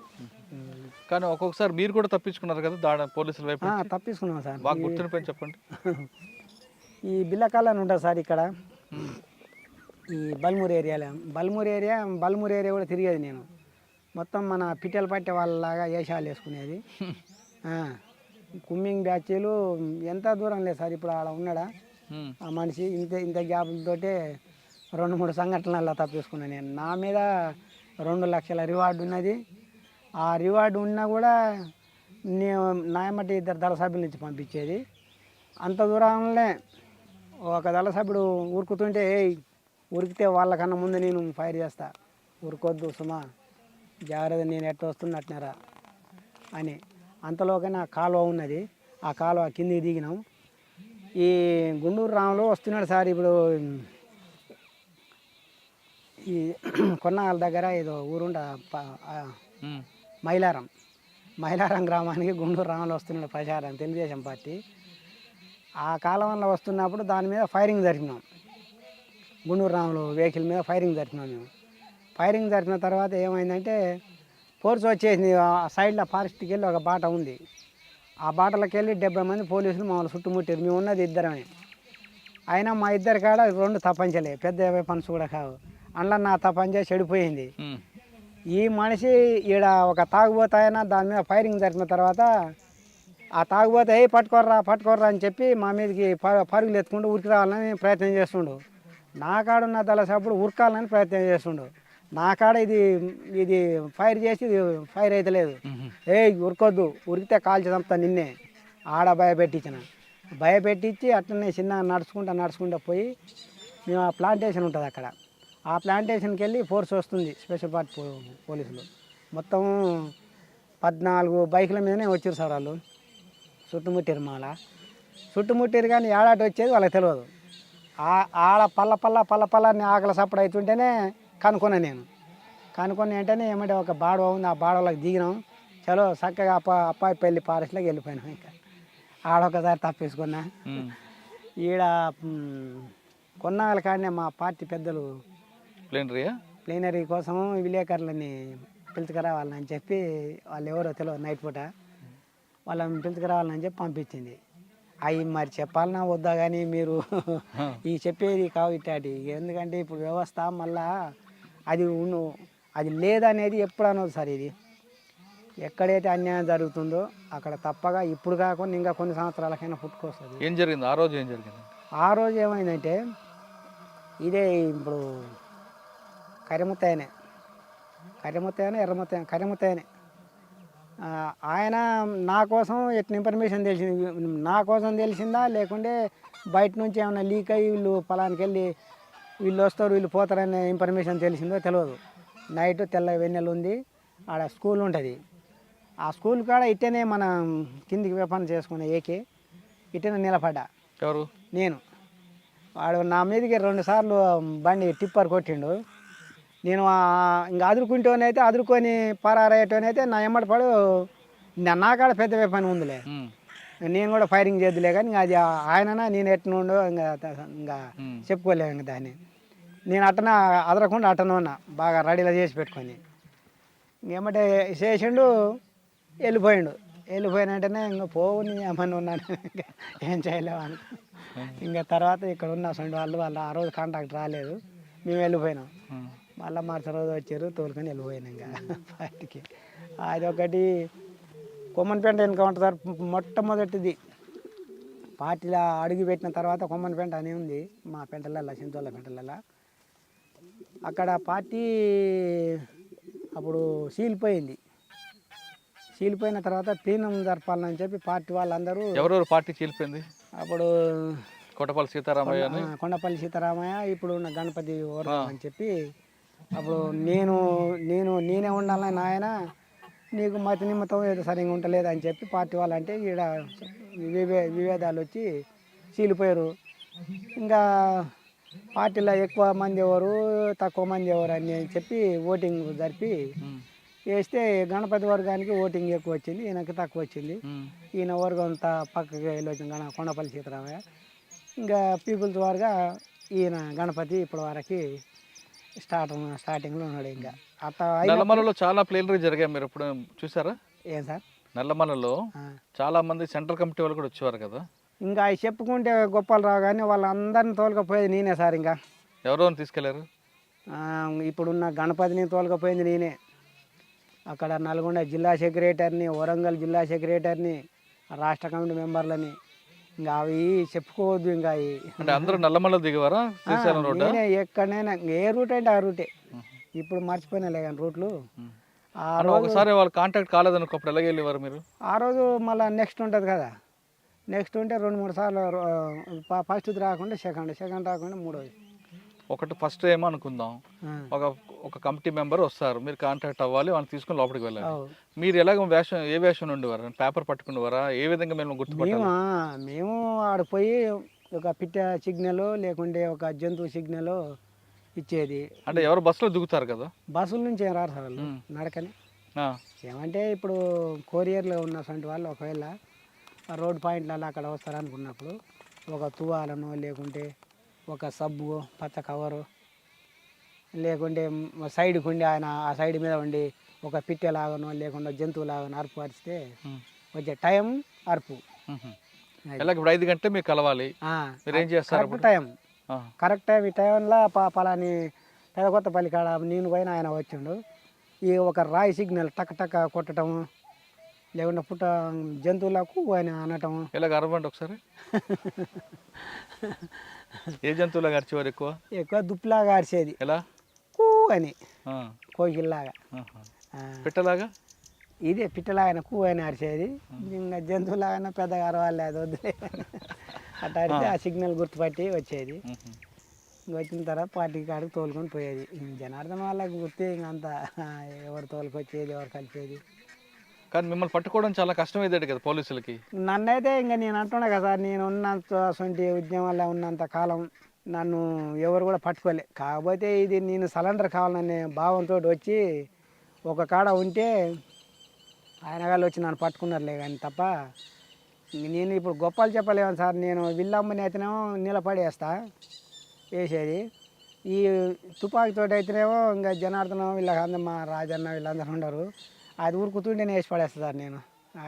Speaker 1: కానీ ఒక్కొక్కసారి మీరు కూడా తప్పించుకున్నారు కదా పోలీసుల వైపు?
Speaker 2: తప్పించుకున్నాం సార్.
Speaker 1: బాగా గుర్తుండిపోయింది చెప్పండి.
Speaker 2: ఈ బిల్లకాల అని ఉంటుంది సార్ ఇక్కడ, ఈ బల్మూరు ఏరియాలో. బల్మూరు ఏరియా కూడా తిరిగేది నేను. మొత్తం మన పిట్టెలు పట్టే వాళ్ళలాగా వేషాలు వేసుకునేది. కుమ్మింగ్ బ్యాచీలు ఎంత దూరం లేదు సార్. ఇప్పుడు ఆడ ఉన్నాడా ఆ మనిషి, ఇంత గ్యాపులతోటే 2-3 సంఘటనల్లో తప్పించుకున్నాను నేను. నా మీద 2 లక్షల రివార్డు ఉన్నది. ఆ రివార్డు ఉన్నా కూడా నేను నాయమటి 2 దళ సభ్యుల నుంచి పంపించేది. అంత దూరంలో ఒక దళ సభ్యుడు ఉరుకుతుంటే, ఉరికితే వాళ్ళకన్నా ముందు నేను ఫైర్ చేస్తా, ఉరుకొద్దు సుమా జాగ్రత్త, నేను ఎట్ట వస్తున్నా అట్నారా అని. అంతలోకైనా కాలువ ఉన్నది, ఆ కాలువ కిందికి దిగినాం. ఈ గుండూరు రాములు వస్తున్నాడు సార్. ఇప్పుడు ఈ కొన్నాళ్ళ దగ్గర ఏదో ఊరుండ మైలారం గ్రామానికి గుండూరు రాములు వస్తున్నాడు ప్రచారం, తెలుగుదేశం పార్టీ. ఆ కాలంలో వస్తున్నప్పుడు దాని మీద ఫైరింగ్ జరిపినాం. గుండూరు రాములు వెహికల్ మీద ఫైరింగ్ జరిపినాం మేము. ఫైరింగ్ జరిపిన తర్వాత ఏమైందంటే ఫోర్స్ వచ్చేసింది. ఆ సైడ్లో ఫారెస్ట్కి వెళ్ళి ఒక బాట ఉంది. ఆ బాటలోకి వెళ్ళి 70 మంది పోలీసులు మమ్మల్ని చుట్టుముట్టారు. మేము ఉన్నది ఇద్దరమే. అయినా మా ఇద్దరి కాడ 2 తప్పంచలే, పెద్ద వెపన్స్ కూడా కావు. అందులో నా తప్పంచే చెడిపోయింది. ఈ మనిషి ఈడ ఒక తాగుబోతాయన దాని మీద ఫైరింగ్ జరిపిన తర్వాత ఆ తాగుబోతే పట్టుకోర్రా అని చెప్పి మా మీదకి పరుగులు ఎత్తుకుంటూ ఉరికి రావాలని ప్రయత్నం చేస్తుండు. నా కాడున్న దళ సభ్యుడు ఉరకాలని ప్రయత్నం చేస్తుండు. నా కాడ ఇది ఫైర్ చేసి ఫైర్ అయితే లేదు. ఉరకొద్దు, ఉరికితే కాల్చి చంపుతా నిన్నే ఆడ భయపెట్టించి అట్లనే చిన్న నడుచుకుంటూ పోయి మేము ఆ ప్లాంటేషన్ ఉంటుంది అక్కడ. ఆ ప్లాంటేషన్కి వెళ్ళి ఫోర్స్ వస్తుంది, స్పెషల్ పార్టీ పోలీసులు. మొత్తం 14 బైకుల మీదనే వచ్చారు సార్ వాళ్ళు. చుట్టుముట్టారు కానీ ఏడాటి వచ్చేది వాళ్ళకి తెలియదు. ఆడ పల్ల ఆకలి సప్పుడు అవుతుంటేనే కనుక్కున్నాను నేను. కనుక్కొని వెంటనే ఏమంటే ఒక బాడవ ఉంది, ఆ బాడవలోకి దిగినాం. చలో చక్కగా అప్పాయి పెళ్ళి ఫారెస్ట్లోకి వెళ్ళిపోయినాం. ఇంకా ఆడొకసారి తప్పేసుకున్నా. ఈడ కొన్నాళ్ళ కాడనే మా పార్టీ పెద్దలు ప్లేనరీ కోసం విలేకరులని పిలుచుకురావాలని చెప్పి, వాళ్ళు ఎవరో తెలియదు, నైట్ పూట వాళ్ళని పిలుచుకురావాలని చెప్పి పంపించింది. అవి మరి చెప్పాలన్నా వద్దా కానీ మీరు ఈ చెప్పేది కావు ఇట్టాటి. ఎందుకంటే ఇప్పుడు వ్యవస్థ మళ్ళా అది లేదనేది ఎప్పుడు అనదు సార్. ఇది ఎక్కడైతే అన్యాయం జరుగుతుందో అక్కడ తప్పగా ఇప్పుడు కాకుండా ఇంకా కొన్ని సంవత్సరాలకైనా పుట్టుకొస్తుంది.
Speaker 1: ఏం జరిగింది ఆ రోజు? ఆ
Speaker 2: రోజు ఏమైందంటే ఇదే ఇప్పుడు కరిముత్తయ్యనే కరిముత్తయ్యనే ఆయన నా కోసం ఎట్లా ఇన్ఫర్మేషన్ తెలిసింది, నా కోసం తెలిసిందా లేకుంటే బయట నుంచి ఏమైనా లీక్ అయ్యి వీళ్ళు పొలానికి వెళ్ళి వీళ్ళు వస్తారు వీళ్ళు పోతారనే ఇన్ఫర్మేషన్ తెలిసిందో తెలియదు. నైట్ తెల్ల వెన్నెలు ఉంది, ఆడ స్కూల్ ఉంటుంది. ఆ స్కూల్ కాడ ఇట్టనే మన కిందికి వ్యాపారం చేసుకునే ఏకే ఇట్టనే నిలబడ్డా.
Speaker 1: ఎవరు?
Speaker 2: నేను. వాడు నా మీదకి 2 సార్లు బండి టిప్పర్ కొట్టిండు. నేను ఇంకా అదురుకుంటేనైతే అదురుకొని పరారయ్యేటోనైతే నా ఎమ్మటి పడు నా కాడ పెద్ద పని ఉందిలే, నేను కూడా ఫైరింగ్ చేద్దులే, కానీ ఇంకా అది ఆయననా నేను ఎట్నుండో ఇంకా చెప్పుకోలేము ఇంకా దాన్ని. నేను అట్టన అదరకుండా అట్టనే ఉన్నా, బాగా రెడీలో చేసి పెట్టుకొని. ఇంకేమంటే చేసిండు, వెళ్ళిపోయిండు. వెళ్ళిపోయిన వెంటనే ఇంకా పోవు నీ ఏమని ఉన్నాను, ఇంకా ఏం చేయలేవు అని. ఇంకా తర్వాత ఇక్కడ ఉన్న సొంత వాళ్ళు ఆ రోజు కాంటాక్ట్ రాలేదు, మేము వెళ్ళిపోయినాం. మళ్ళీ మరుస రోజు వచ్చారు, తోలుకొని వెళ్ళిపోయినాం ఇంకా పార్టీకి. అది ఒకటి కొమ్మన్పేంట ఎన్కౌంటర్ సార్ మొట్టమొదటిది. పార్టీలో అడుగు పెట్టిన తర్వాత కొమ్మన్పేంట అని ఉంది మా పెంటలల్లో, చింతోళ్ళ పెంటలల్లో. అక్కడ పార్టీ అప్పుడు సీలిపోయింది. చీలిపోయిన తర్వాత ప్లీనం జరపాలని చెప్పి పార్టీ వాళ్ళందరూ.
Speaker 1: ఎవరెవరు పార్టీ చీలిపోయింది? అప్పుడు కొండపల్లి సీతారామయ్య,
Speaker 2: కొండపల్లి సీతారామయ్య, ఇప్పుడు ఉన్న గణపతి వర్గం అని చెప్పి. అప్పుడు నేనే ఉండాలని నాయన, నీకు మతి నిమిత్తం ఏదో సరిగ్గా ఉండలేదు అని చెప్పి పార్టీ వాళ్ళు అంటే ఈడ విభేదాలు వచ్చి చీలిపోయారు. ఇంకా పార్టీలో ఎక్కువ మంది ఎవరు తక్కువ మంది ఎవరు అని చెప్పి ఓటింగ్ జరిపి వేస్తే గణపతి వర్గానికి ఓటింగ్ ఎక్కువ వచ్చింది, ఈయనకి తక్కువ వచ్చింది. ఈయన వర్గం అంతా పక్కకి వెళ్ళి వచ్చింది కొండపల్లి సీతారామయ్య. ఇంకా పీపుల్స్ వారుగా ఈయన గణపతి ఇప్పటి వరకు స్టార్టింగ్లో ఉన్నాడు. ఇంకా అట్లా
Speaker 1: నల్లమలలో చాలా ప్లేనరీ జరిగాయి, మీరు ఎప్పుడు చూసారా?
Speaker 2: ఏం సార్,
Speaker 1: నల్లమలలో చాలా మంది సెంట్రల్ కమిటీ వాళ్ళు కూడా వచ్చేవారు కదా.
Speaker 2: ఇంకా అవి చెప్పుకుంటే గొప్పలు రావు, కానీ వాళ్ళందరినీ తోలుకపోయేది నేనే సార్. ఇంకా
Speaker 1: ఎవరెవరిని తీసుకెళ్లారు?
Speaker 2: ఇప్పుడున్న గణపతిని తోలుకపోయింది నేనే. అక్కడ నల్గొండ జిల్లా సెక్రటరీని, వరంగల్ జిల్లా సెక్రటరీని, రాష్ట్ర కమిటీ మెంబర్లని, ఇంకా అవి చెప్పుకోవద్దు. ఇంకా
Speaker 1: అంటే అందరూ నల్లమల్ల దిగేవారా?
Speaker 2: నేనే ఎక్కడైనా ఏ రూట్ అంటే ఆ రూటే. ఇప్పుడు మర్చిపోయినాలే కానీ రూట్లు.
Speaker 1: ఒకసారి వాళ్ళు కాంటాక్ట్ కాలేదనుకో ఎలాగ వెళ్ళేవారు మీరు?
Speaker 2: ఆ రోజు మళ్ళీ నెక్స్ట్ ఉంటుంది కదా, నెక్స్ట్ ఉంటే 2-3 సార్లు. ఫస్ట్ రాకుండా సెకండ్ రాకుండా మూడోది.
Speaker 1: ఒకటి ఫస్ట్ ఏమో అనుకుందాం, ఒక కమిటీ మెంబర్ వస్తారు, మీరు కాంటాక్ట్ అవ్వాలి, వాళ్ళని తీసుకుని లోపలికి వెళ్ళాలి. మీరు ఎలాగ ఏ వేషం ఉండేవారు? పేపర్ పట్టుకునేవారా? ఏ విధంగా మేము గుర్తుపట్టాలి?
Speaker 2: మేము ఆడిపోయి ఒక పిట్ట సిగ్నల్ లేకుంటే ఒక జంతువు సిగ్నల్ ఇచ్చేది.
Speaker 1: అంటే ఎవరు బస్సులో దిగుతారు కదా?
Speaker 2: బస్సుల నుంచి ఏం రారు సార్ వాళ్ళు, నడకని. ఏమంటే ఇప్పుడు కొరియర్లో ఉన్నటువంటి వాళ్ళు ఒకవేళ రోడ్ పాయింట్లలో అక్కడ వస్తారనుకున్నప్పుడు ఒక తువాలను లేకుంటే ఒక సబ్బు పచ్చ కవరు లేకుంటే సైడ్కి ఉండి ఆయన ఆ సైడ్ మీద ఉండి ఒక పిట్టెలాగనో లేకుండా జంతువులాగనో అరుపు అరిస్తే వచ్చే టైం అరుపు.
Speaker 1: ఇప్పుడు 5 గంటలు మీకు కలవాలి, మీరు ఏం చేస్తారు?
Speaker 2: Time correct time. ఈ టైంలో పలాని పెదకొత్తపల్లి కాడ నేను పోయిన ఆయన వచ్చిండు. ఈ ఒక రాయి సిగ్నల్ టక్ టక్ కొట్టడము లేకుండా పుట్ట జంతువులకు ఆయన అనటం.
Speaker 1: ఎలాగ అరవండి ఒకసారి. ఏ జంతువులాగా అరిచేవారు? ఎక్కువ
Speaker 2: దుప్పులాగా అరిచేది.
Speaker 1: ఎలా?
Speaker 2: కూ అని, కోకిల్లాగా.
Speaker 1: పిట్టలాగా?
Speaker 2: ఇదే పిట్టలాగా కూ అని అరిచేది. ఇంకా జంతువులాగా పెద్దగా అరవాలేదు, వద్దులే అట్లా అరిస్తే ఆ సిగ్నల్ గుర్తుపట్టి వచ్చేది. వచ్చిన తర్వాత పార్టీ కాడికి తోలుకొని పోయేది. జనార్దన్ వాళ్ళకి గుర్తే ఇంకంతా ఎవరు తోలుకొచ్చేది, ఎవరు కలిపేది.
Speaker 1: కానీ మిమ్మల్ని పట్టుకోవడం చాలా కష్టమైంది కదా పోలీసులకి?
Speaker 2: నన్నైతే ఇంకా నేను అంటున్నా కదా సార్, నేను ఉన్నంత సొంటి ఉద్యమంలో ఉన్నంత కాలం నన్ను ఎవరు కూడా పట్టుకోలే. కాకపోతే ఇది నేను సరెండర్ కావాలనే భావంతో వచ్చి ఒక కాడ ఉంటే ఆయన వాళ్ళు వచ్చి నన్ను పట్టుకున్నారులే కానీ తప్ప నేను ఇప్పుడు గొప్పలు చెప్పలేము సార్. నేను విల్లమ్మని అయితేనేమో నిలబడేస్తా వేసేది, ఈ తుపాకీతోటి అయితేనేమో ఇంకా జనార్దనం వీళ్ళందరూ మా రాజన్న వీళ్ళందరూ ఉండరు, అది ఊరుకుతుంటేనే వేసి పడేస్తా సార్ నేను.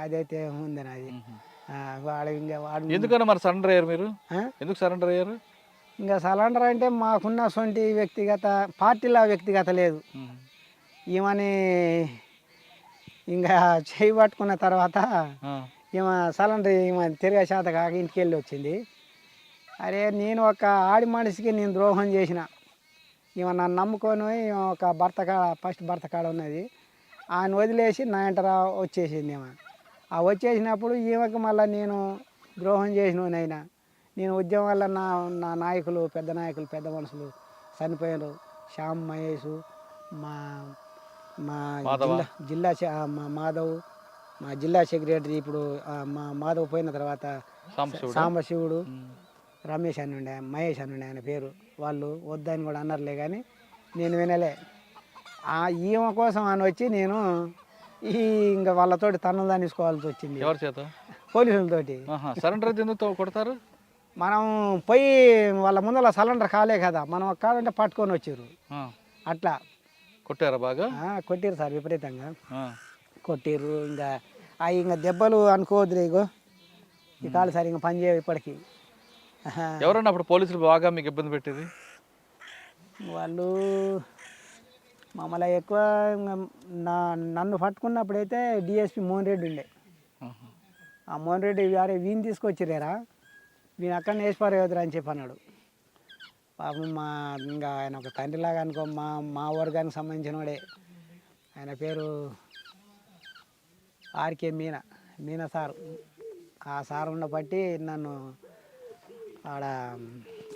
Speaker 2: అదైతే ఉందని అది వాడు ఇంకా వాడు.
Speaker 1: ఎందుకన్నా మరి సరెండర్ అయ్యారు మీరు? ఎందుకు సరెండర్ అయ్యారు?
Speaker 2: ఇంకా సరెండర్ అంటే మాకున్న సొంటి వ్యక్తిగత పార్టీలా వ్యక్తిగత లేదు. ఈమెని ఇంకా చేయి పట్టుకున్న తర్వాత ఈమె సరెండర్ ఈమె తిరిగే శాత కాక ఇంటికి వెళ్ళి వచ్చింది. అరే నేను ఒక ఆడి మనిషికి నేను ద్రోహం చేసిన, ఈమె నన్ను నమ్ముకొని ఒక భర్త కాడ ఫస్ట్ భర్త కాడ ఉన్నది, ఆయన వదిలేసి నా ఎంటరా వచ్చేసింది ఈమె. ఆ వచ్చేసినప్పుడు ఈమెకి మళ్ళీ నేను ద్రోహం చేసినైనా నేను ఉద్యమం వల్ల నా నాయకులు పెద్ద మనుషులు చనిపోయారు. శ్యామ్ మహేష్, మా మా
Speaker 1: మాధవ?
Speaker 2: మా మాధవ్, మా జిల్లా సెక్రటరీ ఇప్పుడు మా మాధవ్ పోయిన తర్వాత
Speaker 1: సాంబశివుడు.
Speaker 2: సాంబశివుడు, రమేష్ అని ఉండే, మహేష్ అని ఉండే ఆయన పేరు, వాళ్ళు వద్దని కూడా అన్నారులే కానీ నేను వినలే. ఈమె కోసం అని వచ్చి నేను ఇంకా వాళ్ళతోటి తన్నులు తీసుకోవాల్సి వచ్చింది
Speaker 1: ఎవరి చేత?
Speaker 2: పోలీసులతోటి.
Speaker 1: సరెండర్ అయితే ఎందుకు కొడతారు?
Speaker 2: మనం పోయి వాళ్ళ ముందర సరెండర్ కాలే కదా, మనం కాదంటే పట్టుకొని వచ్చారు. అట్లా
Speaker 1: కొట్టారా బాగా?
Speaker 2: కొట్టిరు సార్, విపరీతంగా
Speaker 1: ఆ.
Speaker 2: కొట్టిర్రు. ఇంకా దెబ్బలు అనుకోవద్దు, ఇగో ఈ కాలు సార్ ఇంకా పని చేయవు ఇప్పటికీ.
Speaker 1: ఎవరన్నా అప్పుడు పోలీసులు బాగా మీకు ఇబ్బంది పెట్టేది?
Speaker 2: వాళ్ళు మమ్మల్ని ఎక్కువ నన్ను పట్టుకున్నప్పుడైతే డిఎస్పి మోహన్ రెడ్డి ఉండే. ఆ మోహన్ రెడ్డి అరే వీని తీసుకొచ్చిరేరా, వీని అక్కడ వేసిపారేవద్దురా అని చెప్పి అన్నాడు. పాపం ఇంకా ఆయన ఒక తండ్రిలాగా అనుకో, మా వర్గానికి సంబంధించిన వాడే. ఆయన పేరు ఆర్కే మీనా సార్. ఆ సార్ ఉన్న బట్టి నన్ను ఆడ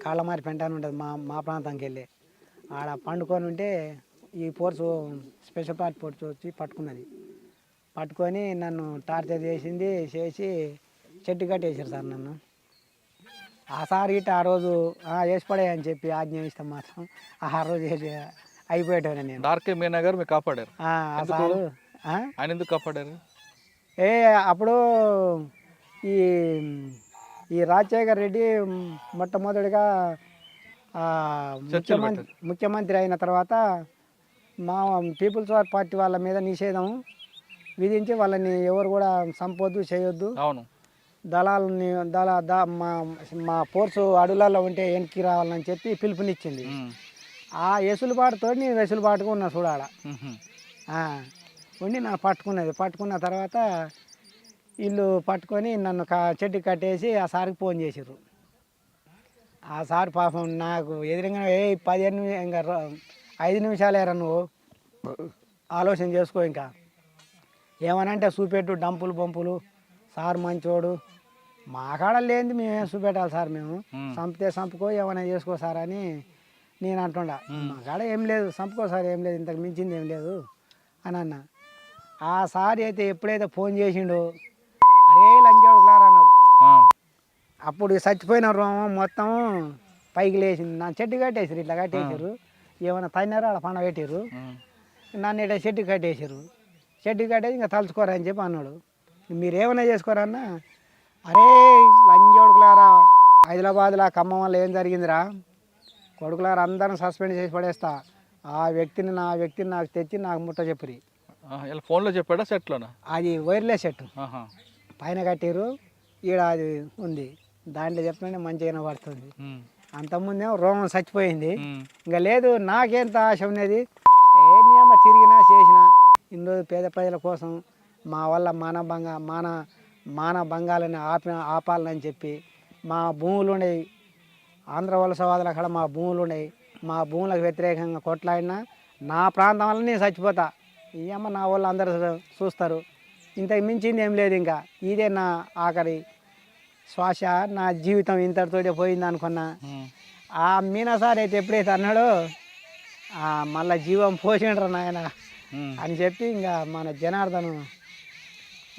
Speaker 2: కాళ్ళమారి పెంటాను ఉంటుంది మా ప్రాంతానికి వెళ్ళి, ఆడ పండుకొని ఉంటే ఈ ఫోర్సు స్పెషల్ పార్టీ ఫోర్స్ వచ్చి పట్టుకొని నన్ను టార్చర్ చేసి చెట్టు కట్టేసారు సార్ నన్ను. ఆ సార్ గిట్ట ఆ రోజు వేసి పడే అని చెప్పి ఆజ్ఞ ఇస్తాం మాత్రం ఆ రోజు అయిపోయేటోనే నేను.
Speaker 1: ఆర్కే మీనా గారు మీకు కాపాడారు.
Speaker 2: ఆ సారు
Speaker 1: ఆయన ఎందుకు కాపాడారు?
Speaker 2: అప్పుడు ఈ రాజశేఖర్ రెడ్డి మొట్టమొదటిగా ముఖ్యమంత్రి అయిన తర్వాత మా పీపుల్స్ వార్ పార్టీ వాళ్ళ మీద నిషేధం విధించి వాళ్ళని ఎవరు కూడా సంపొద్దు చేయొద్దు,
Speaker 1: అవును,
Speaker 2: దళాలని మా ఫోర్సు అడవులలో ఉంటే వెనక్కి రావాలని చెప్పి పిలుపునిచ్చింది. ఆ వెసులుబాటుతో నేను వెసులుబాటుగా ఉన్నా చూడాల ఉండి నన్ను పట్టుకున్న తర్వాత వీళ్ళు పట్టుకొని నన్ను చెట్టుకి కట్టేసి ఆ సార్కి ఫోన్ చేసారు. ఆ సార్ పాపం నాకు ఎదురుగా 15 ఇంకా 5 నిమిషాలేరా నువ్వు ఆలోచన చేసుకో, ఇంకా ఏమనంటే చూపెట్టు డంపులు పంపులు, సార్ మంచోడు, మా కాడ లేనిది మేమేం చూపెట్టాలి సార్, మేము చంపితే చంపుకో ఏమైనా చేసుకో సార్ అని నేను అంటుండా. మా కాడ ఏం లేదు, చంపుకో సార్, ఏం లేదు, ఇంతకు మించింది ఏం లేదు అని అన్న. ఆ సార్ అయితే ఎప్పుడైతే ఫోన్ చేసిండో అరే లంజోడు క్లారా అన్నాడు. అప్పుడు చచ్చిపోయిన రోమం మొత్తం పైకి లేచింది. నా చెట్టు కట్టేసారు, ఇట్లా కట్టేసారు, ఏమైనా తన్నారో అలా పండ పెట్టారు, నన్ను ఇట్లా చెట్టు కట్టేసారు. చెట్టు కట్టేసి ఇంకా తలుచుకోరా అని చెప్పి అన్నాడు. మీరు ఏమైనా చేసుకోరన్నా, అరే లంజోడుకులారా హైదరాబాద్లో ఖమ్మం వల్ల ఏం జరిగిందిరా, కొడుకులారా అందరం సస్పెండ్ చేసి పడేస్తా, ఆ వ్యక్తిని నాకు తెచ్చి నాకు ముట్ట చెప్పురి.
Speaker 1: ఫోన్లో చెప్పాడా సెట్లోనా? అది
Speaker 2: వైర్లెస్ సెట్ పైన కట్టారు, ఈడ అది ఉంది, దాంట్లో చెప్పిన మంచిగా పడుతుంది. అంతకుముందేమో రోమం చచ్చిపోయింది, ఇంకా లేదు నాకేంత ఆశ ఉన్నది, ఏమో తిరిగినా చేసినా ఇందులో పేద ప్రజల కోసం మా వల్ల మాన భంగాలని ఆపాలని చెప్పి మా భూములు ఉన్నాయి, ఆంధ్ర వలసవాదుల కాడ మా భూములు ఉన్నాయి, మా భూములకు వ్యతిరేకంగా కొట్లాడినా నా ప్రాంతం వల్ల నేను చచ్చిపోతా, ఏమో నా వాళ్ళు అందరూ చూస్తారు, ఇంతకు మించింది ఏం లేదు, ఇంకా ఇదే నా ఆఖరి శ్వాస, నా జీవితం ఇంతటితోటే పోయింది అనుకున్నా. ఆ మీనా సార్ అయితే ఎప్పుడైతే అన్నాడో మళ్ళీ జీవం పోసిండ్రు నాయన అని చెప్పి ఇంకా మన జనార్దను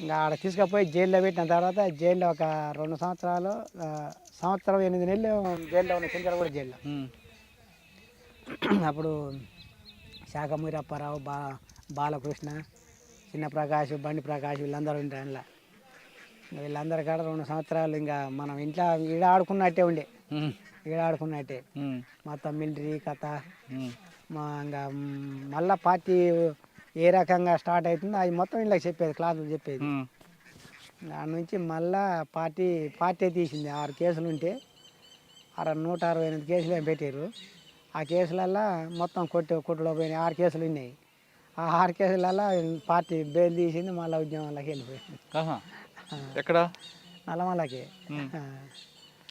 Speaker 2: ఇంకా ఆడ తీసుకుపోయి జైల్లో పెట్టిన తర్వాత జైల్లో ఒక 2 సంవత్సరాలు, సంవత్సరం 8 నెలలు జైల్లో ఉన్న, చింతలగూడ జైల్లో. అప్పుడు శాఖమూరి అప్పారావు, బాలకృష్ణ, చిన్న ప్రకాష్, బండి ప్రకాష్ వీళ్ళందరూ ఉంటారు. అందులో వీళ్ళందరి కాడ 2 సంవత్సరాలు ఇంకా మనం ఇంట్లో ఈడ ఆడుకున్నట్టే ఉండే, మొత్తం మిలిటరీ కథ. ఇంకా మళ్ళీ పార్టీ ఏ రకంగా స్టార్ట్ అవుతుందో అది మొత్తం వీళ్ళకి చెప్పేది, క్లాసులు చెప్పేది. దాని నుంచి మళ్ళా పార్టీ తీసింది. 6 కేసులు ఉంటే 168 కేసులు ఏం పెట్టారు. ఆ కేసులల్లో మొత్తం కొట్టులో పోయినాయి. 6 కేసులు ఉన్నాయి. ఆ 6 కేసులల్లో పార్టీ బెయిల్ తీసింది, మళ్ళీ ఉద్యమంలోకి వెళ్ళిపోయింది.
Speaker 1: ఎక్కడ?
Speaker 2: నల్లమల్లకి.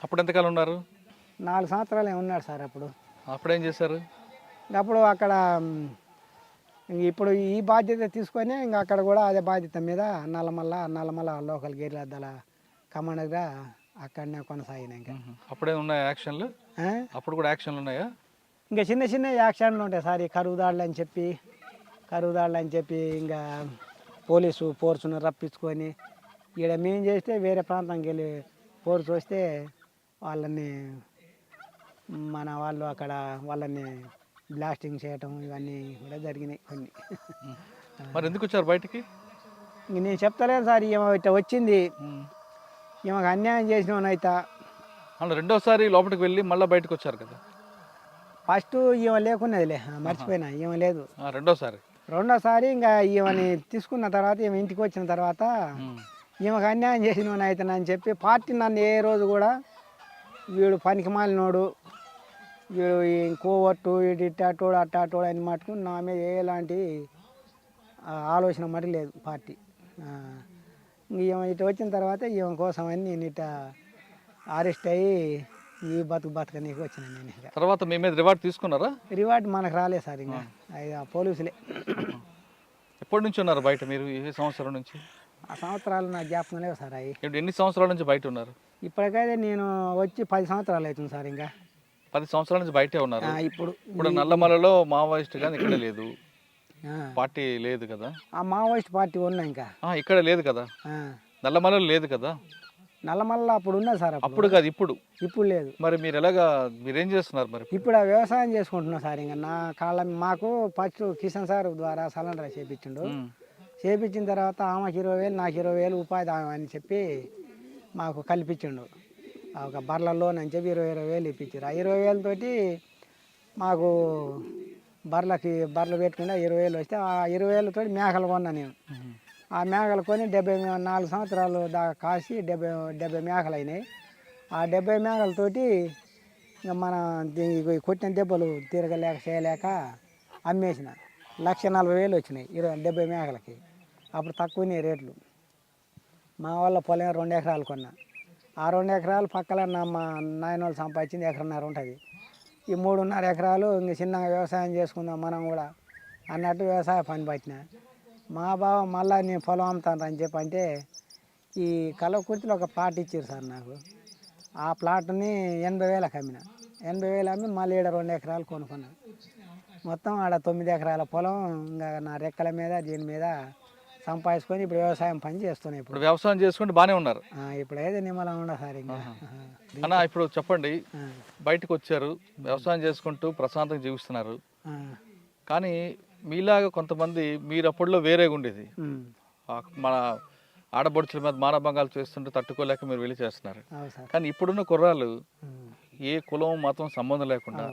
Speaker 1: అప్పుడు ఎంతకాలం ఉన్నారు?
Speaker 2: 4 సంవత్సరాలు ఉన్నాడు సార్.
Speaker 1: అప్పుడేం చేశారు?
Speaker 2: అప్పుడు అక్కడ ఇప్పుడు ఈ బాధ్యత తీసుకొని ఇంకా అక్కడ కూడా అదే బాధ్యత మీద నల్లమల్ల లోకల్ గేర్లద్దల కమాండర్గా అక్కడనే కొనసాగిన. ఇంకా
Speaker 1: అప్పుడే ఉన్నాయా యాక్షన్లు? అప్పుడు కూడా యాక్షన్లు ఉన్నాయా?
Speaker 2: ఇంకా చిన్న యాక్షన్లు ఉంటాయి సార్, ఈ కరువు దాడులు అని చెప్పి కరువుదాళ్ళు అని చెప్పి ఇంకా పోలీసు ఫోర్సును రప్పించుకొని ఈడ మేము చేస్తే వేరే ప్రాంతానికి వెళ్ళి ఫోర్స్ వస్తే వాళ్ళని మన వాళ్ళు అక్కడ వాళ్ళని బ్లాస్టింగ్ చేయటం ఇవన్నీ కూడా జరిగినాయి కొన్ని.
Speaker 1: మరి ఎందుకు వచ్చారు బయటికి?
Speaker 2: ఇంక నేను చెప్తలేదు సార్, ఈమె ఇట్లా వచ్చింది, ఈమెకు అన్యాయం చేసినవనైతే.
Speaker 1: అలా రెండోసారి లోపలికి వెళ్ళి మళ్ళీ బయటకు వచ్చారు కదా?
Speaker 2: ఫస్ట్ ఈమె లేకున్నదిలే, మర్చిపోయినా, ఈమె లేదు. రెండోసారి ఇంకా ఈమెని తీసుకున్న తర్వాత, ఈమె ఇంటికి వచ్చిన తర్వాత ఈమెకు అన్యాయం చేసినవనైతే అని చెప్పి పార్టీ నన్ను ఏ రోజు కూడా వీడు పనికి మాలినోడు, వీడు కోవట్టు, వీడు ఇట్టాటోడు అట్టాటోడు అని మటుకు నా మీద ఎలాంటి ఆలోచన మటుకు లేదు పార్టీ. ఈమె ఇటు వచ్చిన తర్వాత ఈమె కోసం అని నేను ఇట అరెస్ట్ అయ్యి ఈ బతుక నీకు వచ్చిన నేను. ఇక
Speaker 1: తర్వాత మీ మీద రివార్డ్ తీసుకున్నారా?
Speaker 2: రివార్డ్ మనకు రాలేదు సార్, ఇంకా పోలీసులే.
Speaker 1: ఎప్పటి నుంచి ఉన్నారు బయట మీరు? ఏ సంవత్సరం నుంచి?
Speaker 2: ఆ సంవత్సరాలు నా జ్ఞాపకం లేవు సార్. అవి
Speaker 1: ఎన్ని సంవత్సరాల నుంచి బయట ఉన్నారు?
Speaker 2: ఇప్పటికైతే నేను వచ్చి 10 సంవత్సరాలు అవుతుంది సార్. ఇంకా
Speaker 1: 10 సంవత్సరాల నుంచి బయటే ఉన్నారు.
Speaker 2: ఇప్పుడు
Speaker 1: నల్లమలలో మావోయిస్ట్ కానీ ఇక్కడ లేదు, పార్టీ లేదు కదా?
Speaker 2: ఆ మావోయిస్ట్ పార్టీ ఉన్నా ఇంకా
Speaker 1: ఇక్కడ లేదు కదా, నల్లమలలో లేదు కదా?
Speaker 2: నల్లమల్ల అప్పుడు ఉన్నది సార్.
Speaker 1: అప్పుడు కాదు, ఇప్పుడు
Speaker 2: లేదు.
Speaker 1: మరి మీరేం చేస్తున్నారు మరి?
Speaker 2: ఇప్పుడు ఆ వ్యవసాయం చేసుకుంటున్నా సార్. ఇంకా నా కాళ్ళ మాకు ఫస్ట్ కిషన్ సార్ ద్వారా సలండర్ చేయించిండు. చేయించిన తర్వాత ఆమెకు 20,000 నాకు 20,000 ఉపాధి అని చెప్పి మాకు కల్పించిండు. ఒక బర్ల లోన్ అని చెప్పి 20,000 ఇప్పించారు. ఆ 20,000 తోటి మాకు బర్రెలు పెట్టుకుంటే 20,000 వస్తే ఆ 20,000 తోటి మేకలు కొన్నా నేను. ఆ మేకలు కొని 74 సంవత్సరాలు దాకా కాసి 70 మేకలు అయినాయి. ఆ 70 మేకలతోటి ఇంకా మన కొట్టిన దెబ్బలు తిరగలేక చేయలేక అమ్మేసిన. 1,40,000 వచ్చినాయి 70 మేకలకి. అప్పుడు తక్కువనే రేట్లు. మా వాళ్ళ పొలం 2 ఎకరాలు కొన్నా. ఆ 2 ఎకరాలు పక్కన మా నాయన వాళ్ళు సంపాదించింది 1.5 ఎకరం ఉంటుంది. ఈ 3.5 ఎకరాలు ఇంక చిన్నగా వ్యవసాయం చేసుకుందాం మనం కూడా అన్నట్టు వ్యవసాయ పని పట్టిన. మా బావ మళ్ళీ నేను పొలం అమ్ముతాను అని చెప్పి అంటే ఈ కలవకుర్తిలో ఒక ప్లాట్ ఇచ్చారు సార్ నాకు. ఆ ప్లాట్ని 80,000కి అమ్మిన. 80,000 అమ్మి మళ్ళీ 2 ఎకరాలు కొనుక్కున్నాను. మొత్తం ఆడ 9 ఎకరాల పొలం ఇంకా నా రెక్కల మీద దీని మీద సంపాదించుకొని ఇప్పుడు వ్యవసాయం పని చేస్తున్నాయి.
Speaker 1: ఇప్పుడు వ్యవసాయం చేసుకుంటే బాగానే ఉన్నారు.
Speaker 2: ఇప్పుడు అయితే నిమ్మలం ఉండదు సార్. ఇంకా
Speaker 1: అన్న ఇప్పుడు చెప్పండి, బయటకు వచ్చారు, వ్యవసాయం చేసుకుంటూ ప్రశాంతంగా జీవిస్తున్నారు. కానీ మీలాగా కొంతమంది మీరు అప్పుడులో వేరేగా ఉండేది, మన ఆడబడుచుల మీద మానభంగాలు చేస్తుంటే తట్టుకోలేక మీరు వెళ్ళి చేస్తున్నారు. కానీ ఇప్పుడున్న కుర్రాళ్ళు ఏ కులం మతం సంబంధం లేకుండా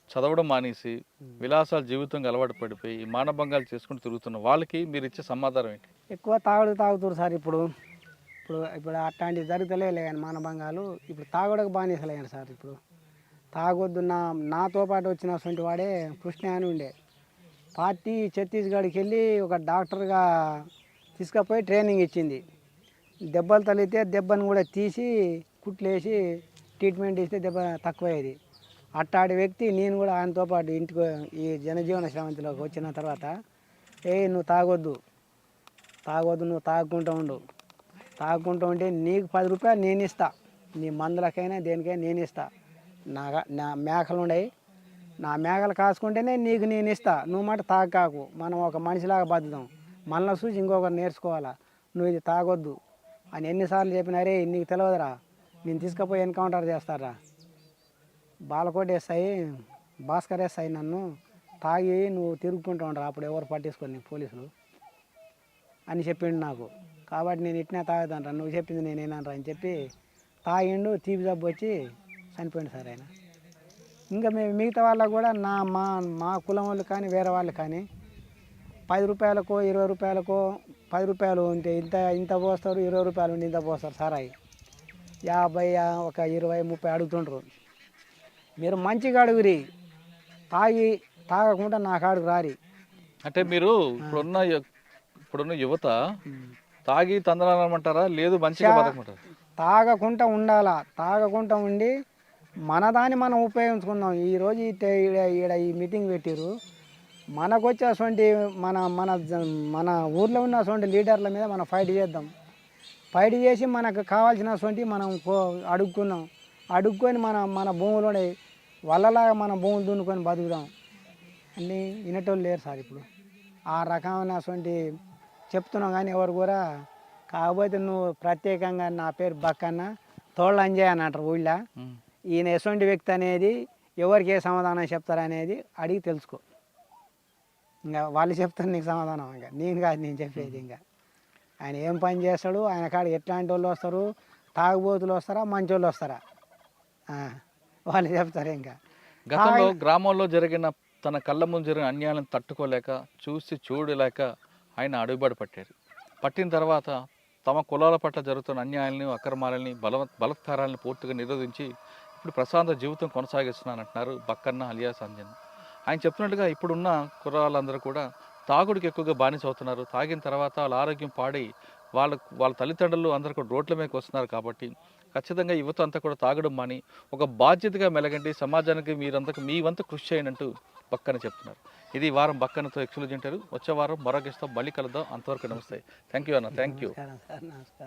Speaker 1: చదవడం మానేసి విలాసాల జీవితంగా అలవాటు పడిపోయి మానభంగాలు చేసుకుంటూ తిరుగుతున్న వాళ్ళకి మీరు ఇచ్చే సమాధానం ఏంటి?
Speaker 2: ఎక్కువ తాగుతారు సార్. ఇప్పుడు అట్లాంటివి జరుగుతలేదు కానీ మానభంగాలు ఇప్పుడు తాగుడకు బానిసలేను సార్. ఇప్పుడు తాగొద్దు. నాతో పాటు వచ్చినటువంటి వాడే కృష్ణ అని ఉండే. పార్టీ ఛత్తీస్గఢ్కి వెళ్ళి ఒక డాక్టర్గా తీసుకుపోయి ట్రైనింగ్ ఇచ్చింది. దెబ్బలు తగిలితే దెబ్బను కూడా తీసి కుట్లేసి ట్రీట్మెంట్ ఇస్తే దెబ్బ తక్కువయ్యేది. అట్టాడి వ్యక్తి నేను కూడా ఆయనతో పాటు ఇంటికి ఈ జనజీవన శ్రవంతిలోకి వచ్చిన తర్వాత నువ్వు తాగొద్దు, నువ్వు తాగుకుంటూ ఉంటే నీకు 10 రూపాయలు నేను ఇస్తా, నీ మందులకైనా దేనికైనా నేను ఇస్తా. నా మేకలు ఉన్నాయి, నా మేకలు కాసుకుంటేనే నీకు నేను ఇస్తా. నువ్వు మాట తాగాకు, మనం ఒక మనిషిలాగా బతుకుదాం, మనలో చూసి ఇంకొకరు నేర్చుకోవాలా, నువ్వు ఇది తాగొద్దు అని ఎన్నిసార్లు చెప్పినారే. నీకు తెలియదురా, నేను తీసుకుపోయి ఎన్కౌంటర్ చేస్తారా, బాలకోట వేస్తాయి, భాస్కర్ వేస్తాయి, నన్ను తాగి నువ్వు తిరుగుకుంటూ ఉండరా, అప్పుడు ఎవరు పట్టించుకొని పోలీసులు అని చెప్పిండు నాకు. కాబట్టి నేను ఇట్నే తాగుతాను రా, నువ్వు చెప్పింది నేనేనరా అని చెప్పి తాగిండు. తీపి జబ్బు వచ్చి చనిపోయింది సార్ ఆయన. ఇంకా మిగతా వాళ్ళకు కూడా మా కులం వాళ్ళు కానీ వేరే వాళ్ళు కానీ 10 రూపాయలకో 20 రూపాయలకో 10 రూపాయలు ఉంటే ఇంత పోస్తారు, 20 రూపాయలు ఉంటే ఇంత పోస్తారు సారాయి. 50 ఒక 20 30 అడుగుతుండ్రు. మీరు మంచిగా అడుగురి, తాగకుండా నా కాడుకు రారి.
Speaker 1: అంటే మీరు ఇప్పుడున్న యువత తాగి తందనాలంటారా, లేదు మంచిగా బతకమంటారా?
Speaker 2: తాగకుండా ఉండాలా, తాగకుండా ఉండి మన దాన్ని మనం ఉపయోగించుకుందాం. ఈరోజు ఈడ ఈ మీటింగ్ పెట్టిరు, మనకు వచ్చేటువంటి మన ఊర్లో ఉన్నటువంటి లీడర్ల మీద మనం ఫైట్ చేద్దాం. ఫైట్ చేసి మనకు కావాల్సినటువంటి మనం అడుక్కొని మన భూములు వాళ్ళలాగా మన భూములు దున్నుకొని బతుకుదాం అని వినేటోళ్ళు లేరు సార్ ఇప్పుడు. ఆ రకమైనటువంటి చెప్తున్నావు కానీ ఎవరు కూడా. కాకపోతే నువ్వు ప్రత్యేకంగా నా పేరు బక్కన్న తోళ్ళ అంజయ్ అని అంటారు ఊళ్ళో.
Speaker 1: ఉమ్.
Speaker 2: ఈయన ఎటువంటి వ్యక్తి అనేది ఎవరికి ఏ సమాధానం చెప్తారనేది అడిగి తెలుసుకో. ఇంకా వాళ్ళు చెప్తారు నీకు సమాధానం, ఇంకా నేను కాదు నేను చెప్పేది. ఇంకా ఆయన ఏం పని చేస్తాడు, ఆయన కాడ ఎట్లాంటి వాళ్ళు వస్తారు, తాగుబోతులు వస్తారా మంచి వాళ్ళు వస్తారా, వాళ్ళు చెప్తారు. ఇంకా
Speaker 1: గతంలో గ్రామంలో జరిగిన తన కళ్ళ ముందు జరిగిన అన్యాయాలను తట్టుకోలేక చూసి చూడలేక ఆయన అడుగుబాటు పట్టారు. పట్టిన తర్వాత తమ కులాల పట్ల జరుగుతున్న అన్యాయాలను అక్రమాలని బలత్కారాలను పూర్తిగా నిరోధించి ఇప్పుడు ప్రశాంత జీవితం కొనసాగిస్తున్నానంటున్నారు బక్కన్న అలియాస్ అంజన్. ఆయన చెప్పినట్టుగా ఇప్పుడున్న కుర్రాళ్ళందరూ కూడా తాగుడికి ఎక్కువగా బానిస అవుతున్నారు. తాగిన తర్వాత వాళ్ళ ఆరోగ్యం పాడై వాళ్ళ తల్లిదండ్రులు అందరూ కూడా రోడ్ల మీదకి వస్తున్నారు. కాబట్టి ఖచ్చితంగా యువత అంతా కూడా తాగడం మాని ఒక బాధ్యతగా మెలగండి, సమాజానికి మీ వంతు కృషి చేయనంటూ బక్కన చెప్తున్నారు. ఇది ఈ వారం బక్కనతో ఎక్స్క్లూజివ్ ఇంటర్వ్యూ. వచ్చే వారం మరొక మళ్ళీ కలుద్దాం. అంతవరకు నమస్తే. థ్యాంక్ యూ అన్న. Thank you.
Speaker 2: నమస్కారం సార్, నమస్కారం.